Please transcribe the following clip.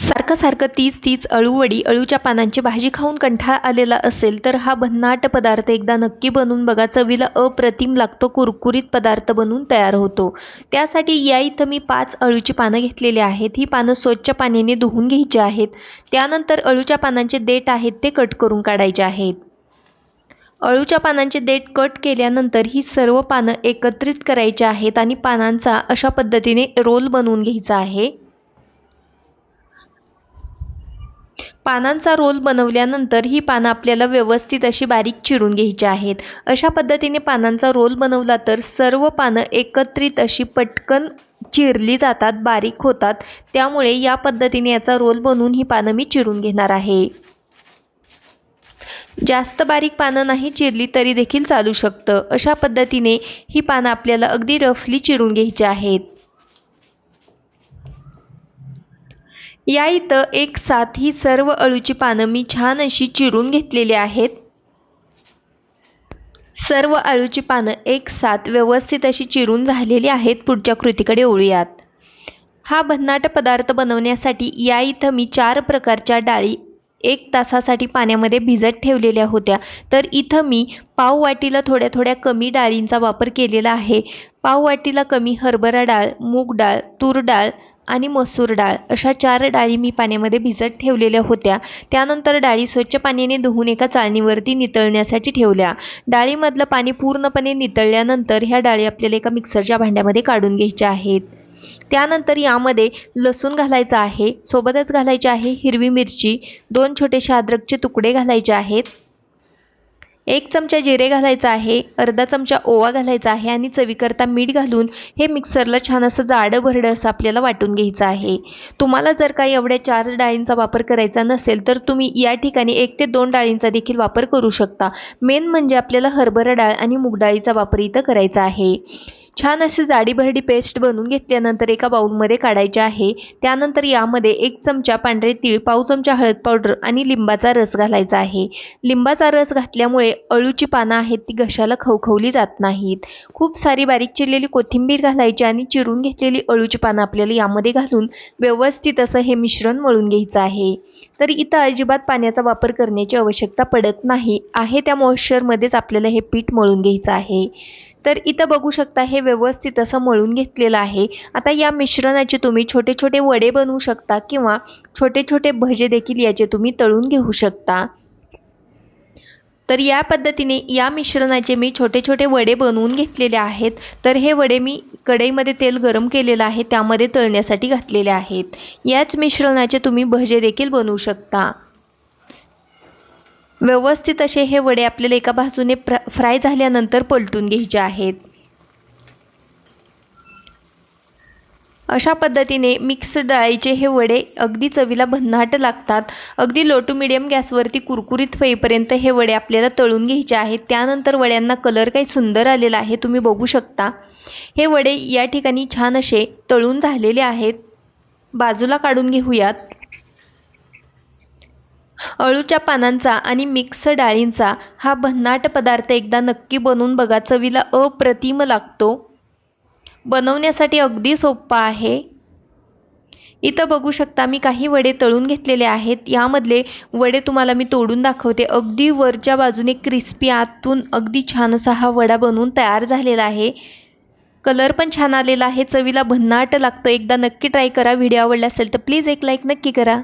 सारखं सारखं तीच अळूवडी अळूच्या पानांची भाजी खाऊन कंटाळा आलेला असेल तर हा भन्नाट पदार्थ एकदा नक्की बनवून बघा। चवीला अप्रतिम लागतो, कुरकुरीत पदार्थ बनवून तयार होतो। त्यासाठी या इथं मी 5 अळूची पानं घेतलेली आहेत। ही पानं स्वच्छ पाण्याने धुवून घ्यायची आहेत। त्यानंतर अळूच्या पानांचे देठ आहेत ते कट करून काढायचे आहेत। अळूच्या पानांचे देठ कट केल्यानंतर ही सर्व पानं एकत्रित करायची आहेत आणि पानांचा अशा पद्धतीने रोल बनवून घ्यायचा आहे। पानांचा रोल बनवल्यानंतर ही पानं आपल्याला व्यवस्थित अशी बारीक चिरून घ्यायची आहेत। अशा पद्धतीने पानांचा रोल बनवला तर सर्व पानं एकत्रित अशी पटकन चिरली जातात, बारीक होतात। त्यामुळे या पद्धतीने याचा रोल बनवून ही पानं मी चिरून घेणार आहे। जास्त बारीक पानं नाही चिरली तरी देखील चालू शकतं। अशा पद्धतीने ही पानं आपल्याला अगदी रफली चिरून घ्यायची आहेत। या इथं एक साथ ही सर्व अळूची पानं मी छान अशी चिरून घेतलेली आहेत। सर्व अळूची पानं एक साथ व्यवस्थित अशी चिरून झालेली आहेत। पुढच्या कृतीकडे वळूयात। हा भन्नाट पदार्थ बनवण्यासाठी या इथं मी 4 प्रकारच्या डाळी 1 तासासाठी पाण्यामध्ये भिजत ठेवलेल्या होत्या। तर इथं मी पाव वाटीला थोड्या थोड्या कमी डाळींचा वापर केलेला आहे। पाव वाटीला कमी हरभरा डाळ, मूग डाळ, तूर डाळ आणि मसूर डाळ अशा 4 डाळी मी पाण्यामध्ये भिजत ठेवलेल्या होत्या। त्यानंतर डाळी स्वच्छ पाण्याने धुवून एका चाळणीवरती नितळण्यासाठी ठेवल्या। डाळीमधलं पाणी पूर्णपणे नितळल्यानंतर ह्या डाळी आपल्याला एका मिक्सरच्या भांड्यामध्ये काढून घ्यायच्या आहेत। त्यानंतर यामध्ये लसूण घालायचा आहे, सोबतच घालायची आहे हिरवी मिरची, 2 छोटेसे अद्रकचे तुकडे घालायचे आहेत, 1 चमचा जिरे घालायचा आहे, अर्धा चमचा ओवा घालायचा आहे आणि चवीकरता मीठ घालून हे मिक्सरला छान असं जाडं भरडं असं आपल्याला वाटून घ्यायचं आहे। तुम्हाला जर काही एवढ्या 4 डाळींचा वापर करायचा नसेल तर तुम्ही या ठिकाणी 1 ते 2 डाळींचा देखील वापर करू शकता। मेन म्हणजे आपल्याला हरभरा डाळ आणि मूग डाळीचा वापर इथं करायचा आहे। छान अशी जाडीभरडी पेस्ट बनवून घेतल्यानंतर एका बाउलमध्ये काढायचे आहे। त्यानंतर यामध्ये 1 चमचा पांढरे तीळ, पाव चमचा हळद पावडर आणि लिंबाचा रस घालायचा आहे। लिंबाचा रस घातल्यामुळे अळूची पानं आहेत ती घशाला खवखवली जात नाहीत। खूप सारी बारीक चिरलेली कोथिंबीर घालायची आणि चिरून घेतलेली अळूची पानं आपल्याला यामध्ये घालून व्यवस्थित असं हे मिश्रण मळून घ्यायचं आहे। तर इथं अजिबात पाण्याचा वापर करण्याची आवश्यकता पडत नाही आहे। त्या मॉइश्चरमध्येच आपल्याला हे पीठ मळून घ्यायचं आहे। तर इथं बघू शकता हे व्यवस्थित असं मळून घेतलेलं आहे। आता या मिश्रणाचे तुम्ही छोटे छोटे वडे बनवू शकता किंवा छोटे छोटे भजे देखील याचे तुम्ही तळून घेऊ शकता। तर या पद्धतीने या मिश्रणाचे मी छोटे छोटे वडे बनवून घेतलेले आहेत। तर हे वडे मी कढईमध्ये तेल गरम केलेलं आहे त्यामध्ये तळण्यासाठी घातलेले आहेत। याच मिश्रणाचे तुम्ही भजे देखील बनवू शकता। व्यवस्थित असे हे वडे आपल्याला एका बाजूने फ्राय झाल्यानंतर पलटून घ्यायचे आहेत। अशा पद्धतीने मिक्स डाळीचे हे वडे अगदी चवीला भन्नाट लागतात। अगदी लो टू मीडियम गॅसवरती कुरकुरीत होईपर्यंत हे वडे आपल्याला तळून घ्यायचे आहेत। त्यानंतर वड्यांना कलर काही सुंदर आलेला आहे, तुम्ही बघू शकता। हे वडे या ठिकाणी छान असे तळून झालेले आहेत, बाजूला काढून घेऊयात। अळूच्या पानांचा आणि मिक्स डाळींचा हा भन्नाट पदार्थ एकदा नक्की बनवून बघा, चवीला अप्रतिम लागतो। बनवण्यासाठी अगदी सोपा आहे। इथं बघू शकता मी काही वडे तळून घेतलेले आहेत। यामधले वडे तुम्हाला मी तोडून दाखवते। अगदी वरच्या बाजूने क्रिस्पी, आतून अगदी छान असा हा वडा बनवून तयार झालेला आहे। कलर पण छान आलेला आहे, चवीला भन्नाट लागतो। एकदा नक्की ट्राय करा। व्हिडिओ आवडला असेल तर प्लीज एक लाईक नक्की करा।